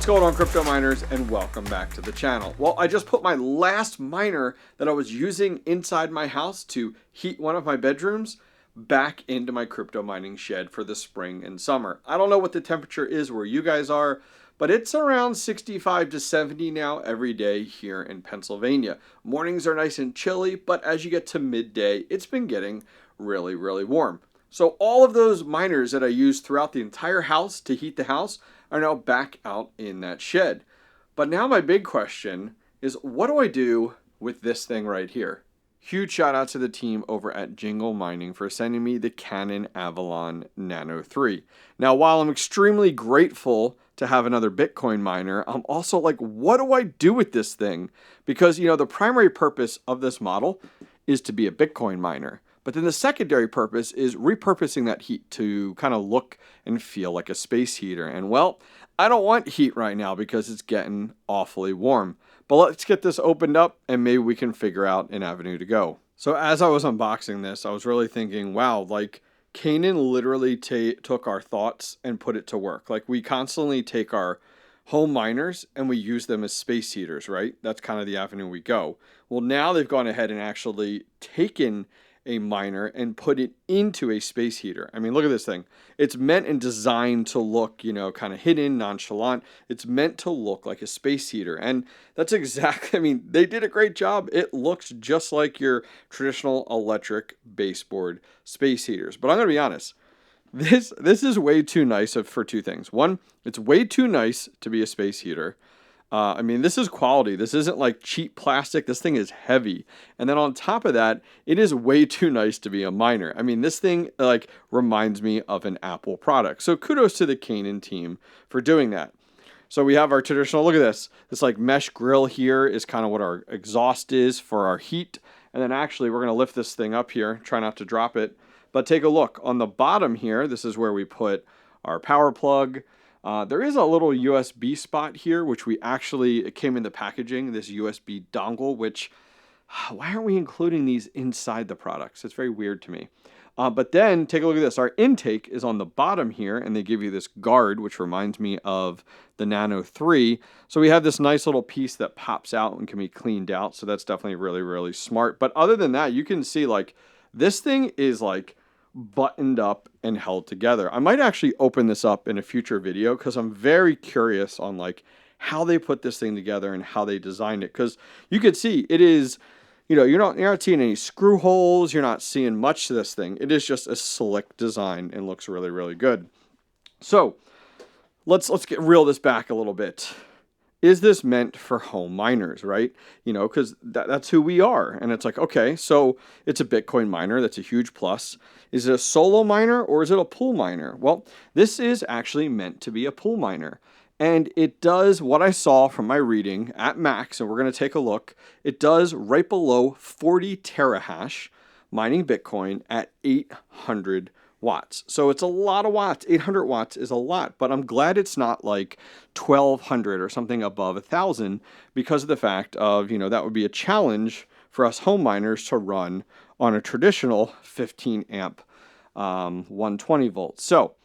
going on, crypto miners, and welcome back to the channel. Well, I just put my last miner that I was using inside my house to heat one of my bedrooms back into my crypto mining shed for the spring and summer. I don't know what the temperature is where you guys are, but it's around 65 to 70 now every day here in Pennsylvania. Mornings are nice and chilly, but as you get to midday, it's been getting really, really warm. So all of those miners that I used throughout the entire house to heat the house are now back out in that shed. But now my big question is, what do I do with this thing right here? Huge shout out to the team over at Jingle Mining for sending me the Canaan Avalon Mini3. Now, while I'm extremely grateful to have another Bitcoin miner, I'm also like, what do I do with this thing? Because, the primary purpose of this model is to be a Bitcoin miner. But then the secondary purpose is repurposing that heat to kind of look and feel like a space heater. And well, I don't want heat right now because it's getting awfully warm. But let's get this opened up and maybe we can figure out an avenue to go. So as I was unboxing this, I was really thinking, wow, like Canaan literally took our thoughts and put it to work. Like we constantly take our home miners and we use them as space heaters, right? That's kind of the avenue we go. Well, now they've gone ahead and actually taken a miner and put it into a space heater. I mean, look at this thing. It's meant and designed to look, kind of hidden, nonchalant. It's meant to look like a space heater. And that's exactly, they did a great job. It looks just like your traditional electric baseboard space heaters. But I'm going to be honest, this is way too nice for two things. One, it's way too nice to be a space heater. This is quality. This isn't like cheap plastic. This thing is heavy. And then on top of that, it is way too nice to be a miner. This thing reminds me of an Apple product. So kudos to the Canaan team for doing that. So we have our traditional, look at this. This mesh grill here is kind of what our exhaust is for our heat. And then actually we're going to lift this thing up here. Try not to drop it. But take a look. On the bottom here, this is where we put our power plug. There is a little USB spot here, which it came in the packaging, this USB dongle, which, why aren't we including these inside the products? It's very weird to me. But then take a look at this. Our intake is on the bottom here, and they give you this guard, which reminds me of the Nano 3. So we have this nice little piece that pops out and can be cleaned out. So that's definitely really, really smart. But other than that, you can see this thing is buttoned up and held together. I might actually open this up in a future video because I'm very curious on how they put this thing together and how they designed it, because you could see it is, you're not seeing any screw holes, you're not seeing much to this thing. It is just a slick design and looks really, really good. So let's reel this back a little bit. Is this meant for home miners, right? Because that's who we are. And it's okay, so it's a Bitcoin miner. That's a huge plus. Is it a solo miner or is it a pool miner? Well, this is actually meant to be a pool miner. And it does what I saw from my reading at max, and we're going to take a look. It does right below 40 terahash mining Bitcoin at 800 watts. So it's a lot of watts. 800 watts is a lot, but I'm glad it's not 1200 or something above 1000, because of the fact of, that would be a challenge for us home miners to run on a traditional 15 amp 120 volts. So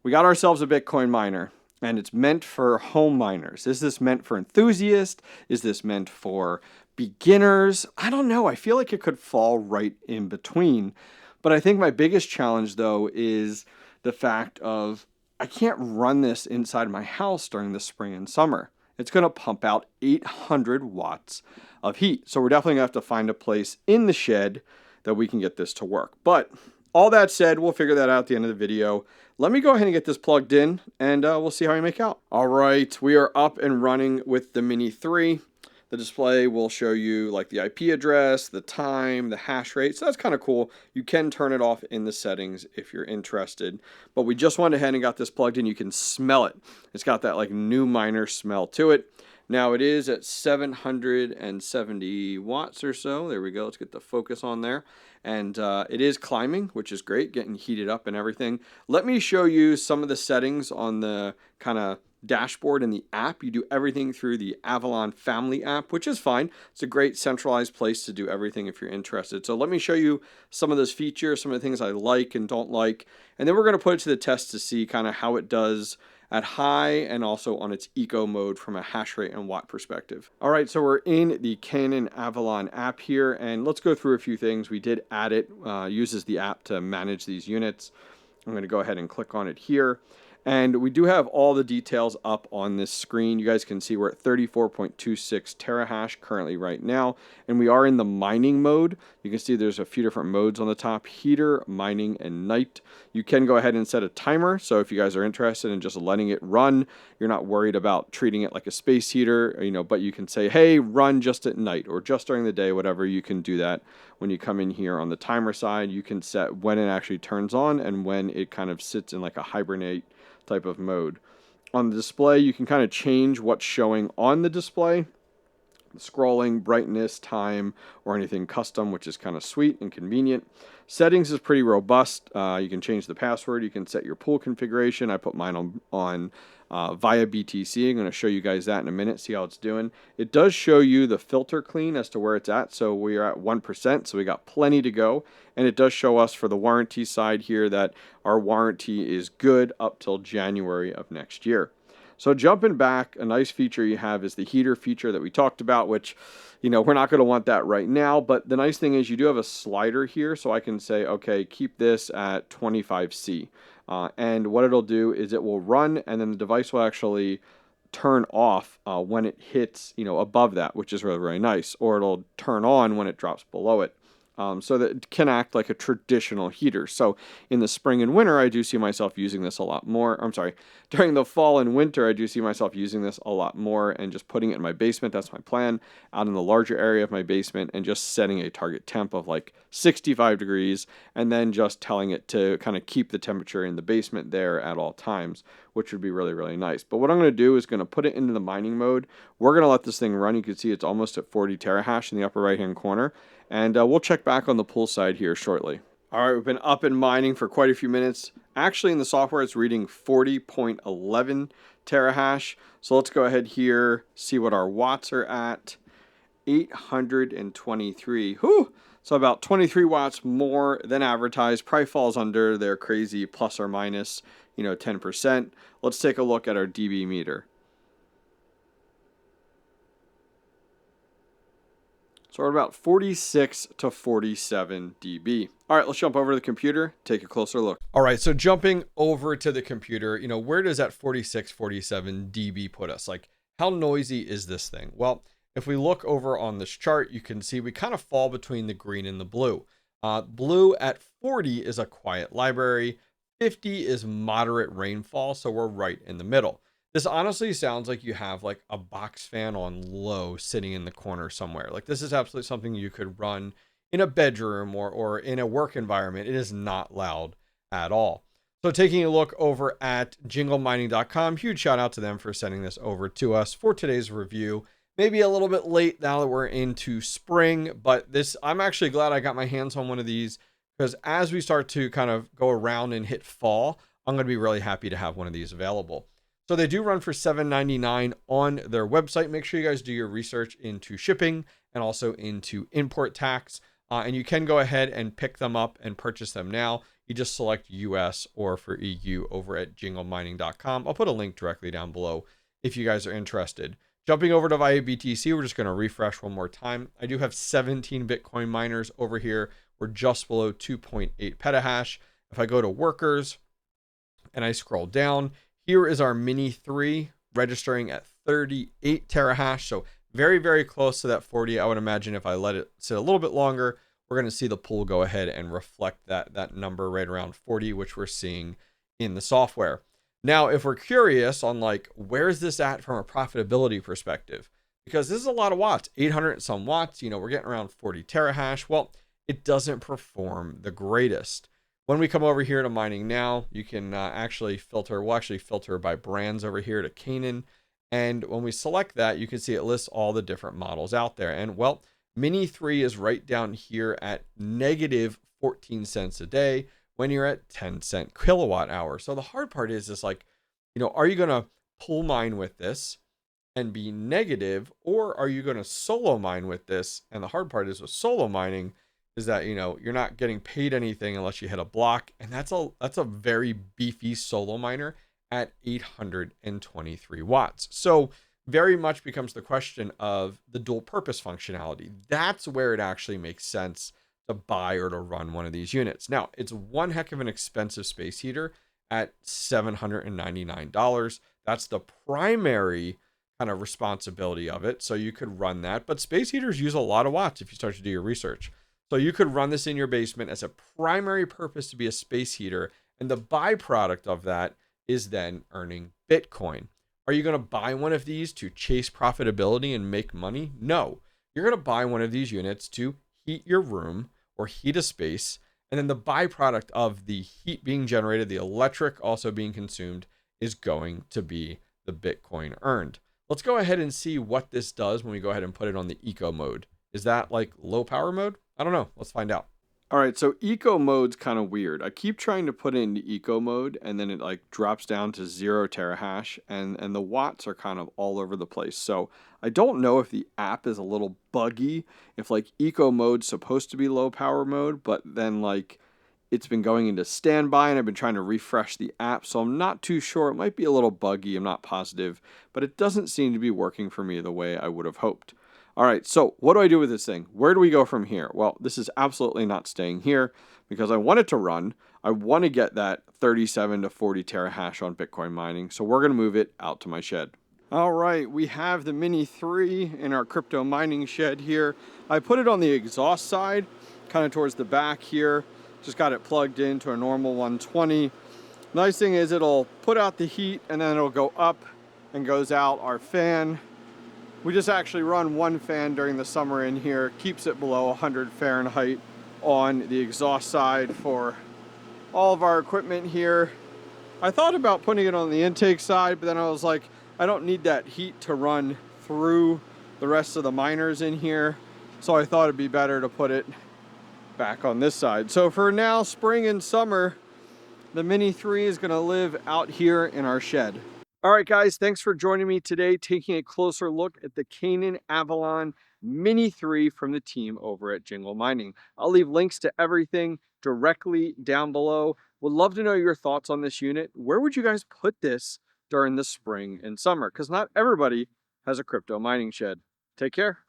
we got ourselves a Bitcoin miner, and it's meant for home miners. Is this meant for enthusiasts? Is this meant for beginners? I don't know. I feel like it could fall right in between. But I think my biggest challenge, though, is the fact of I can't run this inside my house during the spring and summer. It's going to pump out 800 watts of heat. So we're definitely going to have to find a place in the shed that we can get this to work. But all that said, we'll figure that out at the end of the video. Let me go ahead and get this plugged in, and we'll see how we make out. All right, we are up and running with the Mini 3. The display will show you the IP address, the time, the hash rate. So that's kind of cool. You can turn it off in the settings if you're interested. But we just went ahead and got this plugged in. You can smell it. It's got that new miner smell to it. Now it is at 770 watts or so. There we go. Let's get the focus on there. And it is climbing, which is great, getting heated up and everything. Let me show you some of the settings on the kind of dashboard in the app. You do everything through the Avalon family app, which is fine. It's a great centralized place to do everything if you're interested. So let me show you some of those features, some of the things I like and don't like, and then we're going to put it to the test to see kind of how it does at high and also on its eco mode from a hash rate and watt perspective. All right, so we're in the Canaan Avalon app here, and let's go through a few things. We did add it, uses the app to manage these units. I'm going to go ahead and click on it here. And we do have all the details up on this screen. You guys can see we're at 34.26 terahash currently right now. And we are in the mining mode. You can see there's a few different modes on the top: heater, mining, and night. You can go ahead and set a timer. So if you guys are interested in just letting it run, you're not worried about treating it like a space heater, but you can say, hey, run just at night or just during the day, whatever. You can do that. When you come in here on the timer side, you can set when it actually turns on and when it kind of sits in like a hibernate type of mode. On the display, you can kind of change what's showing on the display: scrolling, brightness, time, or anything custom, which is kind of sweet and convenient. Settings is pretty robust. You can change the password. You can set your pool configuration. I put mine on via BTC. I'm going to show you guys that in a minute, see how it's doing. It does show you the filter clean as to where it's at. So we are at 1%, so we got plenty to go. And it does show us for the warranty side here that our warranty is good up till January of next year. So jumping back, a nice feature you have is the heater feature that we talked about, which, we're not going to want that right now. But the nice thing is you do have a slider here, so I can say, okay, keep this at 25C. And what it'll do is it will run, and then the device will actually turn off when it hits, above that, which is really, really nice. Or it'll turn on when it drops below it. So that it can act like a traditional heater. So in the spring and winter, I do see myself using this a lot more. I'm sorry, during the fall and winter, I do see myself using this a lot more and just putting it in my basement. That's my plan, out in the larger area of my basement, and just setting a target temp of like 65 degrees and then just telling it to kind of keep the temperature in the basement there at all times, which would be really, really nice. But what I'm going to do is going to put it into the mining mode. We're going to let this thing run. You can see it's almost at 40 terahash in the upper right hand corner. And we'll check back on the pool side here shortly. All right, we've been up and mining for quite a few minutes. Actually, in the software, it's reading 40.11 terahash. So let's go ahead here, see what our watts are at. 823. Whew! So about 23 watts more than advertised. Probably falls under their crazy plus or minus, 10%. Let's take a look at our dB meter. So we're about 46 to 47 dB. All right, let's jump over to the computer, take a closer look. All right, so jumping over to the computer, where does that 46, 47 dB put us? Like, how noisy is this thing? Well, if we look over on this chart, you can see we kind of fall between the green and the blue. Blue at 40 is a quiet library. 50 is moderate rainfall, so we're right in the middle. This honestly sounds like you have like a box fan on low sitting in the corner somewhere. Like, this is absolutely something you could run in a bedroom or in a work environment. It is not loud at all. So taking a look over at jinglemining.com, huge shout out to them for sending this over to us for today's review. Maybe a little bit late now that we're into spring, but I'm actually glad I got my hands on one of these, because as we start to kind of go around and hit fall, I'm going to be really happy to have one of these available. So they do run for $7.99 on their website. Make sure you guys do your research into shipping and also into import tax. And you can go ahead and pick them up and purchase them now. You just select US or for EU over at jinglemining.com. I'll put a link directly down below if you guys are interested. Jumping over to via BTC, we're just going to refresh one more time. I do have 17 Bitcoin miners over here. We're just below 2.8 petahash. If I go to workers and I scroll down, here is our Mini 3 registering at 38 terahash. So very, very close to that 40. I would imagine if I let it sit a little bit longer, we're going to see the pool go ahead and reflect that number right around 40, which we're seeing in the software. Now, if we're curious on like, where's this at from a profitability perspective? Because this is a lot of watts, 800 and some watts, we're getting around 40 terahash. Well, it doesn't perform the greatest. When we come over here to mining now, you can actually filter. We'll actually filter by brands over here to Canaan. And when we select that, you can see it lists all the different models out there. And well, Mini 3 is right down here at negative 14 cents a day when you're at 10-cent kilowatt hour. So the hard part is like, are you going to pool mine with this and be negative, or are you going to solo mine with this? And the hard part is with solo mining is that, you're not getting paid anything unless you hit a block. And that's a very beefy solo miner at 823 watts. So very much becomes the question of the dual purpose functionality. That's where it actually makes sense to buy or to run one of these units. Now, it's one heck of an expensive space heater at $799. That's the primary kind of responsibility of it. So you could run that, but space heaters use a lot of watts if you start to do your research. So you could run this in your basement as a primary purpose to be a space heater. And the byproduct of that is then earning Bitcoin. Are you going to buy one of these to chase profitability and make money? No. You're going to buy one of these units to heat your room or heat a space. And then the byproduct of the heat being generated, the electric also being consumed, is going to be the Bitcoin earned. Let's go ahead and see what this does when we go ahead and put it on the eco mode. Is that like low power mode? I don't know. Let's find out. All right, so eco mode's kind of weird. I keep trying to put it into eco mode and then it like drops down to 0 terahash and the watts are kind of all over the place. So I don't know if the app is a little buggy, if like eco mode's supposed to be low power mode, but then like it's been going into standby and I've been trying to refresh the app. So I'm not too sure. It might be a little buggy. I'm not positive, but it doesn't seem to be working for me the way I would have hoped. All right, so what do I do with this thing? Where do we go from here? Well, this is absolutely not staying here because I want it to run. I want to get that 37 to 40 terahash on Bitcoin mining. So we're going to move it out to my shed. All right, we have the Mini 3 in our crypto mining shed here. I put it on the exhaust side, kind of towards the back here. Just got it plugged into a normal 120. Nice thing is it'll put out the heat and then it'll go up and goes out our fan. We just actually run one fan during the summer in here, keeps it below 100 Fahrenheit on the exhaust side for all of our equipment here. I thought about putting it on the intake side, but then I was like, I don't need that heat to run through the rest of the miners in here. So I thought it'd be better to put it back on this side. So for now, spring and summer, the Mini 3 is gonna live out here in our shed. All right, guys, thanks for joining me today, taking a closer look at the Canaan Avalon Mini 3 from the team over at Jingle Mining. I'll leave links to everything directly down below. Would love to know your thoughts on this unit. Where would you guys put this during the spring and summer? Because not everybody has a crypto mining shed. Take care.